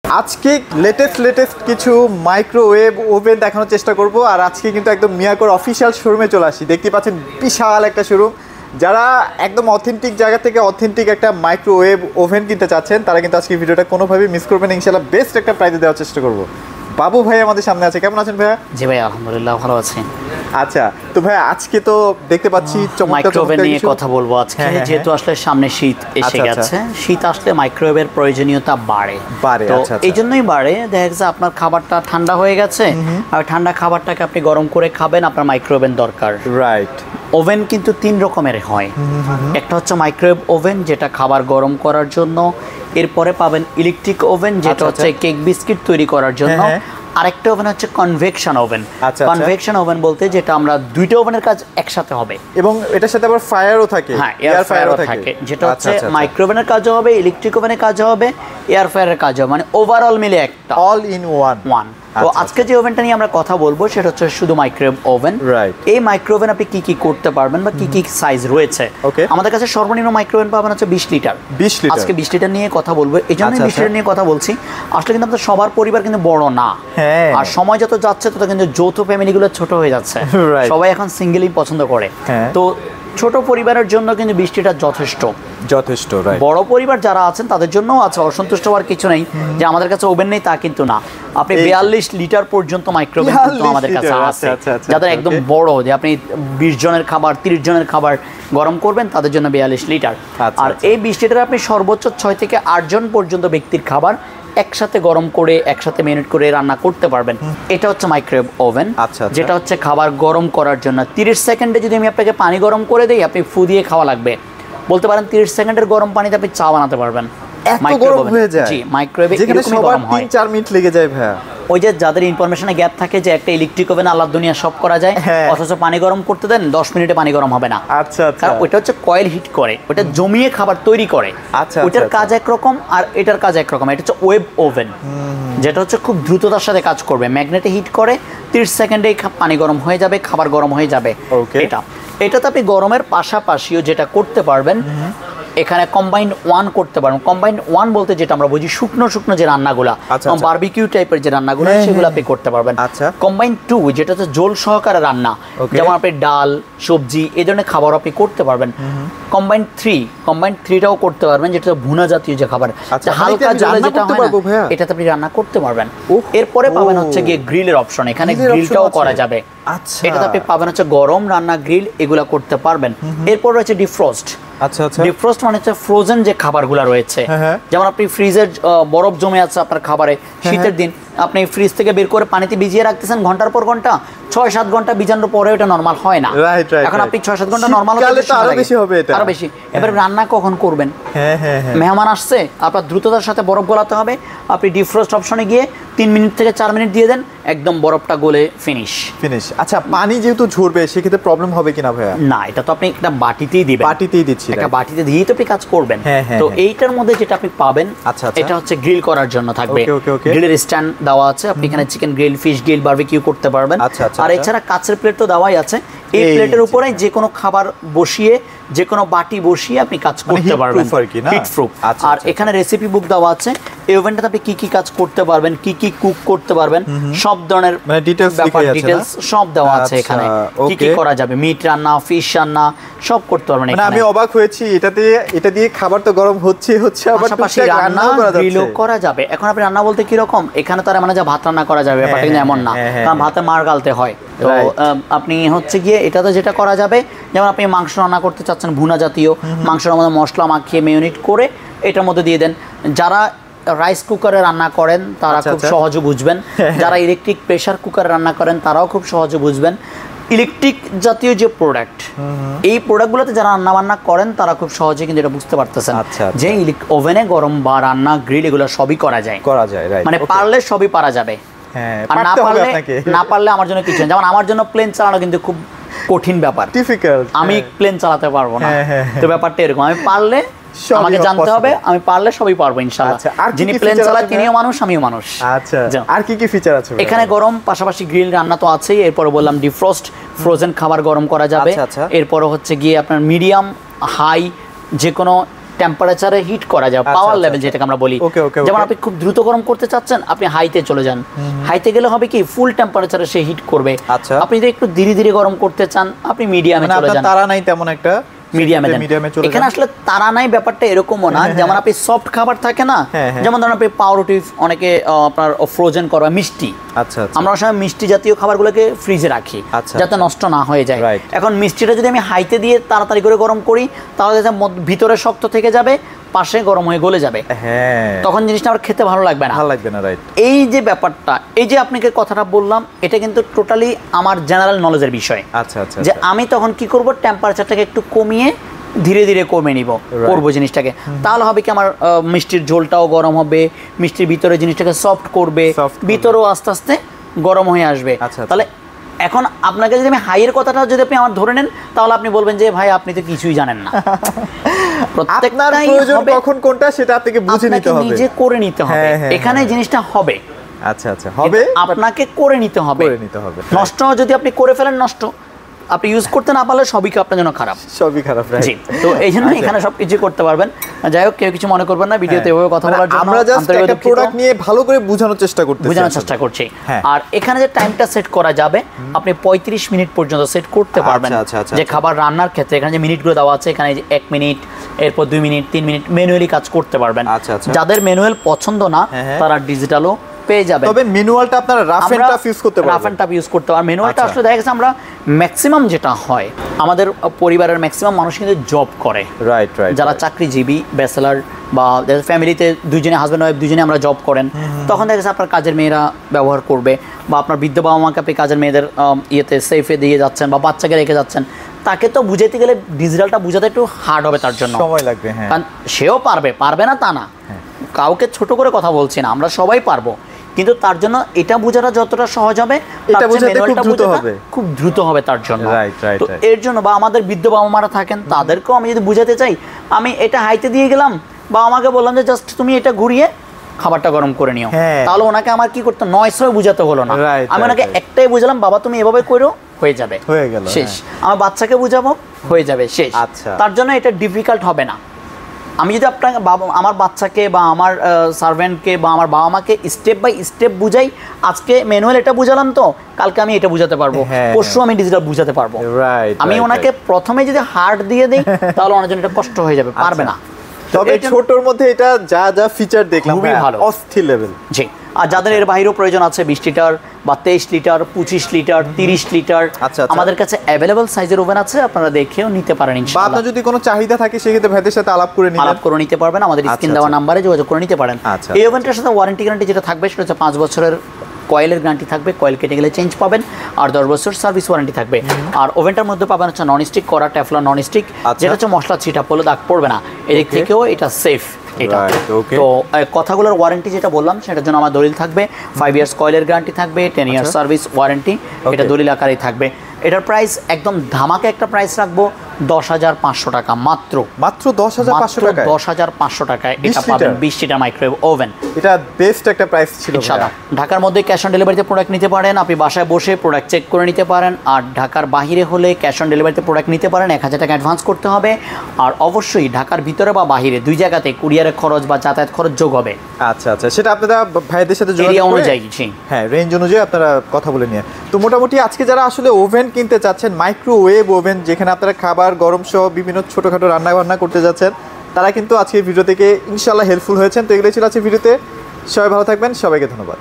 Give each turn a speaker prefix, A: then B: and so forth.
A: আজকে লেটেস্ট কিছু microwave oven দেখানোর চেষ্টা করব। আর আজকে কিন্তু একদম মিয়াকোর অফিসিয়াল শোরুমে চলে আসি। দেখতে পাচ্ছেন বিশাল একটা শোরুম। যারা একদম অথেন্টিক জায়গা থেকে অথেন্টিক একটা মাইক্রোওয়েভ ওভেন কিনতে চাচ্ছেন তারা কিন্তু আজকে ভিডিওটা কোনোভাবেই মিস করবেন। ইনশাআল্লাহ বেস্ট একটা প্রাইজে দেওয়ার চেষ্টা করব। বাবু ভাই আমাদের সামনে আছে, কেমন আছেন ভাইয়া?
B: জি ভাই আলহামদুলিল্লাহ ভালো আছি।
A: আচ্ছা তো ভাই আজকে তো দেখতে পাচ্ছি
B: মাইক্রোওয়েভ নিয়ে কথা বলবো আজকে। যেহেতু আসলে সামনে শীত এসে গেছে, শীত আসলে মাইক্রোওয়েভের প্রয়োজনীয়তা বাড়ে। তো এই জন্যই বাড়ে, দেখা যাচ্ছে আপনার খাবারটা ঠান্ডা হয়ে গেছে আর ঠান্ডা খাবারটাকে আপনি গরম করে খাবেন, আপনার মাইক্রোওয়েভ দরকার।
A: রাইট।
B: ওভেন কিন্তু তিন রকমের হয়। একটা হচ্ছে মাইক্রোওয়েভ ওভেন, যেটা খাবার গরম করার জন্য। এরপরে পাবেন ইলেকট্রিক ওভেন, যেটা হচ্ছে কেক বিস্কিট তৈরি করার জন্য। আরেকটা ওভেন হচ্ছে কনভেকশন ওভেন। কনভেকশন ওভেন বলতে যেটা আমরা দুইটা ওভেনের কাজ একসাথে হবে
A: এবং এটার সাথে আবার ফায়ারও থাকে।
B: হ্যাঁ, এয়ার ফায়ারও থাকে, যেটা হচ্ছে মাইক্রোওভেনের কাজও হবে, ইলেকট্রিক ওভেনের কাজও হবে, এয়ার ফায়ারের কাজও হবে, মানে ওভারঅল মিলে একটা
A: অল ইন ওয়ান।
B: তো আজকে যে ওভেনটা নিয়ে আমরা কথা বলবো সেটা হচ্ছে শুধু মাইক্রোওয়েভ ওভেন। এই মাইক্রোওভেন আপনি কি কি করতে পারবেন বা কি কি সাইজ রয়েছে। আমাদের কাছে সর্বনিম্ন মাইক্রোওভেন পাবেন হচ্ছে 20 লিটার। আজকে 20 লিটার নিয়ে কথা বলবো, এই জন্য 20 লিটার নিয়ে কথা বলছি। আসলে কিন্তু আমাদের সবার পরিবার কিন্তু বড় না, আর সময় যত যাচ্ছে তত কিন্তু যৌথ ফ্যামিলিগুলো ছোট হয়ে যাচ্ছে। সবাই এখন সিঙ্গেলই পছন্দ করে। তো ছোট পরিবারের জন্য কিন্তু 20 লিটার যথেষ্ট। বড় পরিবার যারা আছেন তাদের জন্য আছে, অসন্তুষ্ট হওয়ার কিছু নেই যে আমাদের কাছে ওভেন নেই তা কিন্তু না। আপনি 42 লিটার পর্যন্ত মাইক্রোওভেন কিন্তু আমাদের কাছে আছে। যাদের একদম বড়, যে আপনি 20 জনের খাবার 30 জনের খাবার গরম করবেন তাদের জন্য 42 লিটার। আর এই 20 লিটার আপনি সর্বোচ্চ 6 থেকে 8 জন পর্যন্ত ব্যক্তির খাবার একসাথে গরম করে একসাথে মিনিট করে রান্না করতে পারবেন। এটা হচ্ছে মাইক্রোওয়েভ ওভেন, যেটা হচ্ছে খাবার গরম করার জন্য। 30 সেকেন্ডে যদি আমি আপনাকে পানি গরম করে দিই, আপনি ফু দিয়ে খাওয়া লাগবে। বলতে পারেন 30 সেকেন্ডের গরম পানিতে আপনি চা বানাতে পারবেন। মাইক্রোওয়েভে এরকমই গরম হয়।
A: 3-4 মিনিট লেগে যায় ভাইয়া।
B: ওই যে যাদের ইনফরমেশনে গ্যাপ থাকে যে একটা ইলেকট্রিক ওভেন আল্লাহর দুনিয়া সব করা যায়, অথচ পানি গরম করতে দেন 10 মিনিটে পানি গরম হবে না। কারণ ওইটা হচ্ছে কয়েল হিট করে, ওটা জমিয়ে খাবার তৈরি করে। ওইটার কাজ একরকম আর এটার কাজ একরকম। এটা হচ্ছে ওয়েব ওভেন, যেটা হচ্ছে খুব দ্রুততার সাথে কাজ করবে। ম্যাগনেটে হিট করে 30 সেকেন্ডেই পানি গরম হয়ে যাবে, খাবার গরম হয়ে যাবে। এটাতে আপনি গরমের পাশাপাশিও যেটা করতে পারবেন, এখানে কম্বাইন্ড ওয়ান করতে পারবেন। কম্বাইন্ড ওয়ান বলতে যেটা আমরা বুঝি শুকনো যে রান্নাগুলা, বারবিকিউ টাইপের যে রান্নাগুলো সেগুলো আপনি করতে পারবেন। কম্বাইন্ড টু যেটা হচ্ছে ঝোল সহকারে রান্না, যেমন আপনি ডাল সবজি এই ধরনের খাবার আপনি করতে পারবেন। কম্বাইন্ড থ্রিটাও করতে পারবেন, যেটা ভুনা জাতীয় যে খাবার, হালকা জলে যেটা হয় না, এটাতে আপনি রান্না করতে পারবেন। এরপরে পাবেন হচ্ছে গিয়ে গ্রিলের অপশন, এখানে গ্রিলটাও করা যাবে। এটাতে আপনি পাবেন হচ্ছে গরম রান্না, গ্রিল এগুলা করতে পারবেন। এরপর রয়েছে ডিফ্রস্ট। ডিফ্রস্ট মানে হচ্ছে ফ্রোজেন যে খাবারগুলো রয়েছে, যেমন আপনি ফ্রিজের বরফ জমে আছে আপনার খাবারে, শীতের দিন আপনি ফ্রিজ থেকে বের করে পানিতে ভিজিয়ে রাখতেছেন ঘন্টার পর ঘন্টা, 6-7 ঘন্টা ভিজানোর পরে ওটা নরমাল হয় না। এখন আপনি 6-7 ঘন্টা নরমাল আরো বেশি। এবার রান্না কখন করবেন? মেহমান আসছে, আপনার দ্রুততার সাথে বরফ গলাতে হবে, আপনি ডিফ্রস্ট অপশনে গিয়ে 3 মিনিট থেকে 4 মিনিট দিয়ে দেন, একদম বরফটা গলে ফিনিশ।
A: আচ্ছা, পানি যেহেতু ঝরবে সেক্ষেত্রে প্রবলেম হবে কিনা ভাইয়া?
B: না, এটা তো আপনি একটা বাটিতেই দিবেন। একটা বাটিতে দিয়েই তো আপনি কাজ করবেন। তো এইটার মধ্যে যেটা আপনি পাবেন, এটা হচ্ছে গ্রিল করার জন্য থাকবে। গ্রিলের স্ট্যান্ড দেওয়া আছে, আপনি এখানে chicken grill, fish grill, barbecue করতে পারবেন। আর এছাড়া কাঁচের প্লেট তো দেওয়াই আছে। এই প্লেটের উপরে যে কোনো খাবার বসিয়ে, যে কোনো বাটি বসিয়ে আপনি কাজ করতে পারবেন, হিট প্রুফ। আর এখানে রেসিপি বুক দেওয়া আছে। এই ওভেনটাতে আপনি কি কি কাজ করতে পারবেন, কি কি কুক করতে পারবেন, সব ধরনের ডিটেইলস সব দেওয়া আছে এখানে। কি কি করা যাবে, মিট রান্না, ফিশ রান্না সব করতে পারবেন।
A: আমি অবাক হয়েছি, এটা দিয়ে খাবার তো গরম হচ্ছে আবার
B: পাশাপাশি রান্না গ্রিলও করা যাবে। এখন আপনি রান্না বলতে কি রকম, এখানে তো আর মানে যা ভাত রান্না করা যাবে ব্যাপারটা কিন্তু এমন না, কারণ ভাতে মার গালতে হয়। তো আপনি হচ্ছে গিয়ে এটাতে যেটা করা যাবে, যেমন আপনি মাংস রান্না করতে চাচ্ছেন ভুনা জাতীয়, মাংসের মধ্যে মশলা মাখিয়ে মেরিনেট করে এটার মধ্যে দিয়ে দেন। যারা রাইস কুকারে রান্না করেন তারা খুব সহজে বুঝবেন, যারা ইলেকট্রিক প্রেসার কুকারে রান্না করেন তারাও খুব সহজে বুঝবেন। ইলেকট্রিক জাতীয় যে প্রোডাক্ট, এই প্রোডাক্টগুলোতে যারা রান্না বান্না করেন তারা খুব সহজে কিন্তু এটা বুঝতে পারতেছেন যে ওভেনে গরম বা রান্না গ্রিল এগুলো সবই করা যায়, মানে পারলে সবই পারা যাবে। আর না পারলে আমার জন্য কিছু, যেমন আমার জন্য প্লেন চালানো কিন্তু খুব কঠিন ব্যাপার, আমি প্লেন চালাতে পারবো না। তো ব্যাপারটা এরকম, আমি পারলে আমাকে জানতে হবে, আমি পারলে সবই পারবো ইনশাআল্লাহ। যিনি প্লেন চালায় তিনিও মানুষ, আমিও মানুষ।
A: আর কি কি ফিচার আছে
B: এখানে? গরম পাশাপাশি গ্রিল রান্না তো আছেই, এরপর বললাম ডিফ্রস্ট, ফ্রোজেন খাবার গরম করা যাবে। এরপর হচ্ছে গিয়ে আপনার মিডিয়াম হাই যে কোনো টেম্পারেচারে হিট করা যায়, পাওয়ার লেভেল যেটাকে আমরা বলি। যেমন আপনি খুব দ্রুত গরম করতে চাচ্ছেন, আপনি হাইতে চলে যান, হাইতে গেলে হবে কি ফুল টেম্পারেচারে সে হিট করবে। আপনি যদি একটু ধীরে ধীরে গরম করতে চান, আপনি মিডিয়ামে চলে যান,
A: তারা নাই তেমন একটা,
B: মিডিয়ামে। এখানে আসলে তারা নাই ব্যাপারটা এরকমও না। যেমন আপনি সফট খাবার থাকে না, যেমন ধরুন আপনি পাউরুটি, অনেকে আপনার ফ্রোজেন করা মিষ্টি, আমরা সময় মিষ্টি জাতীয় খাবারগুলোকে ফ্রিজে রাখি যাতে নষ্ট না হয়ে যায়। এখন মিষ্টিটা যদি আমি হাইতে দিয়ে তাড়াতাড়ি করে গরম করি, তাহলে ভিতরে শক্ত থেকে যাবে, পাশে গরম হয়ে গলে যাবে, তখন জিনিসটা আমার খেতে ভালো লাগবে না। এই যে ব্যাপারটা, এই যে আপনাকে কথাটা বললাম, এটা কিন্তু টোটালি আমার জেনারেল নলেজের বিষয়। যে আমি তখন কি করব, টেম্পারেচারটাকে একটু কমিয়ে ধীরে ধীরে কমে নিব, করবো জিনিসটাকে। তাহলে হবে কি, আমার মিষ্টির ঝোলটাও গরম হবে, মিষ্টির ভিতরে জিনিসটাকে সফট করবে, ভিতরেও আস্তে আস্তে গরম হয়ে আসবে। তাহলে এখন আপনাকে যদি আমি হাইয়ের কথাটা যদি আপনি আমার ধরে নেন, তাহলে আপনি বলবেন যে ভাই আপনি তো কিছুই জানেন না।
A: আপনার প্রয়োজন কখন কোনটা সেটা আপনাকে বুঝে নিতে হবে,
B: নিজে করে নিতে হবে। এখানে জিনিসটা হবে,
A: হবে,
B: আপনাকে করে নিতে হবে। নষ্ট যদি আপনি করে ফেলেন, নষ্ট আপনি ইউজ করতে না পারলে সবই আপনার জন্য খারাপ,
A: সবই খারাপ।
B: জি, তো এই জন্য এখানে সবকিছু করতে পারবেন। যাই হোক, কেউ কিছু মনে করবেন না ভিডিওতে এভাবে কথা বলার জন্য।
A: আমরা জাস্ট একটা প্রোডাক্ট নিয়ে ভালো করে বোঝানোর চেষ্টা করছি।
B: আর এখানে যে টাইমটা সেট করা যাবে, আপনি 35 মিনিট পর্যন্ত সেট করতে পারবেন। যে খাবার রান্নার ক্ষেত্রে এখানে যে মিনিটগুলো দেওয়া আছে, এখানে 1 মিনিট, এরপর 2 মিনিট, 3 মিনিট ম্যানুয়ালি কাজ করতে পারবেন। যাদের ম্যানুয়াল পছন্দ না, তারা ডিজিটালও পেয়ে যাবেন।
A: তবে ম্যানুয়ালটা আপনারা রাফ এন্ড টাফ ইউজ করতে পারবেন,
B: রাফ এন্ড টাফ ইউজ করতে পারবেন। ম্যানুয়ালটা আসলে দেখা গেছে আমরা ম্যাক্সিমাম যেটা হয়, আমাদের পরিবারের ম্যাক্সিমাম মানুষ কিন্তু জব করে, যারা চাকরিজীবী, ব্যাচেলার বা ফ্যামিলিতে দুইজনে হাজব্যান্ড ওয়াইফ দুইজনে আমরা জব করেন, তখন দেখা গেছে আপনার কাজের মেয়েরা ব্যবহার করবে, বা আপনার বৃদ্ধ বাবা মাকে আপনি কাজের মেয়েদের ইয়েতে সেফে দিয়ে যাচ্ছেন, বা বাচ্চাকে রেখে যাচ্ছেন, তাকে তো বুঝাইতে গেলে ডিজিটালটা বুঝাতে একটু হার্ড হবে, তার জন্য
A: সময় লাগবে।
B: কারণ সেও পারবে না তা না, কাউকে ছোট করে কথা বলছি না, আমরা সবাই পারবো, কিন্তু তার জন্য এটা বোঝাটা যতটা সহজ হবে, এটা বোঝাতে খুব দ্রুত হবে তার জন্য। তো এর জন্য, বা আমাদের বৃদ্ধ বাবা মারা থাকেন, তাদেরকেও আমি যদি বুঝাতে চাই, আমি এটা হাইতে দিয়ে গেলাম, বা আমাকে বললাম যে জাস্ট তুমি এটা ঘুরিয়ে খাবারটা গরম করে নিও, তাহলে ওনাকে আমার কি করতে নয়স হয়ে বুঝাতে হলো না। আমি ওনাকে একটাই বুঝালাম, বাবা তুমি এভাবে করো, হয়ে যাবে, শেষ। আমার বাচ্চাকে বুঝাবো, হয়ে যাবে, শেষ। তার জন্য এটা ডিফিকাল্ট হবে না। আমি যদি আপনাকে আমার বাচ্চাকে বা আমার সার্ভেন্টকে বা আমার বাবা মাকে স্টেপ বাই স্টেপ বুঝাই, আজকে ম্যানুয়াল এটা বুঝালাম, তো কালকে আমি এটা বুঝাতে পারবো, পরশু আমি ডিজিটাল বুঝাতে পারবো। আমি ওনাকে প্রথমে যদি হার্ড দিয়ে দিই, তাহলে ওনার জন্য এটা কষ্ট হয়ে যাবে, পারবে না।
A: তবে ছোটর মধ্যে এটা যা যা ফিচার দেখলাম
B: খুবই ভালো,
A: অস্থির লেভেল।
B: জি, আর যাদের এর বাইরেও প্রয়োজন আছে 20 লিটার বা 23 লিটার, 25 লিটার, 30 লিটার, আমাদের কাছে অ্যাভেলেবল সাইজের ওভেন আছে, আপনারা দেখেও নিতে পারেন ইনশাআল্লাহ।
A: বা আপনার যদি কোনো চাহিদা থাকে, সেক্ষেত্রে ভাইদের সাথে আলাপ করে নিতে পারবেন, আমাদের স্ক্রিন দেওয়া নাম্বারে যোগাযোগ করে নিতে পারেন। এই ওভেনটার সাথে ওয়ারেন্টি গ্যারান্টি যেটা থাকবে, সেটা হচ্ছে 5 বছরের কয়েলের গ্যারান্টি থাকবে, কয়েল কেটে গেলে চেঞ্জ পাবেন, আর 10 বছর সার্ভিস ওয়ারেন্টি থাকবে। আর ওভেনটার মধ্যে পাবেন হচ্ছে নন স্টিক করা টেফলন নন স্টিক, যেটা হচ্ছে মশলা ছিটা পড়লে দাগ পড়বে না, এদিক থেকেও এটা সেফ। তো কথাগুলোর ওয়ারেন্টি যেটা বললাম, সেটার জন্য আমার দলিল থাকবে, 5 ইয়ার্স কয়েলের গ্যারান্টি থাকবে, 10 ইয়ার্স সার্ভিস ওয়ারেন্টি, এটা দলিল আকারেই থাকবে। এটার প্রাইস একদম ধামাকা একটা প্রাইস রাখবো, 10,500 টাকা মাত্র। 10,500 টাকায় এটা পাবেন 20 লিটার মাইক্রোওয়েভ ওভেন। এটা বেস্ট একটা প্রাইস ছিল।
B: ঢাকার মধ্যে ক্যাশ অন ডেলিভারিতে প্রোডাক্ট নিতে পারেন, আপনি বাসায় বসে প্রোডাক্ট চেক করে নিতে পারেন। আর ঢাকার বাইরে হলে ক্যাশ অন ডেলিভারিতে প্রোডাক্ট নিতে পারেন, 1000 টাকা অ্যাডভান্স করতে হবে। আর অবশ্যই ঢাকার ভিতরে বা বাইরে দুই জায়গাতে কুরিয়ারের খরচ বা যাতায়াত খরচ যোগ হবে।
A: আচ্ছা, সেটা আপনারা ভাইদের সাথে যোগাযোগ করে
B: অনুযায়ী,
A: রেঞ্জ অনুযায়ী আপনারা কথা বলে নিয়ে। তো মোটামুটি আজকে যারা আসলে ওভেন কিনতে চাচ্ছেন, মাইক্রোওয়েভ ওভেন, যেখানে আপনারা খাবার গরম সহ বিভিন্ন ছোটোখাটো রান্না করতে যাচ্ছেন, তারা কিন্তু আজকে ভিডিও থেকে ইনশাআল্লাহ হেল্পফুল হয়েছেন। তো এগুলো ছিল আজকে ভিডিওতে। সবাই ভালো থাকবেন, সবাইকে ধন্যবাদ।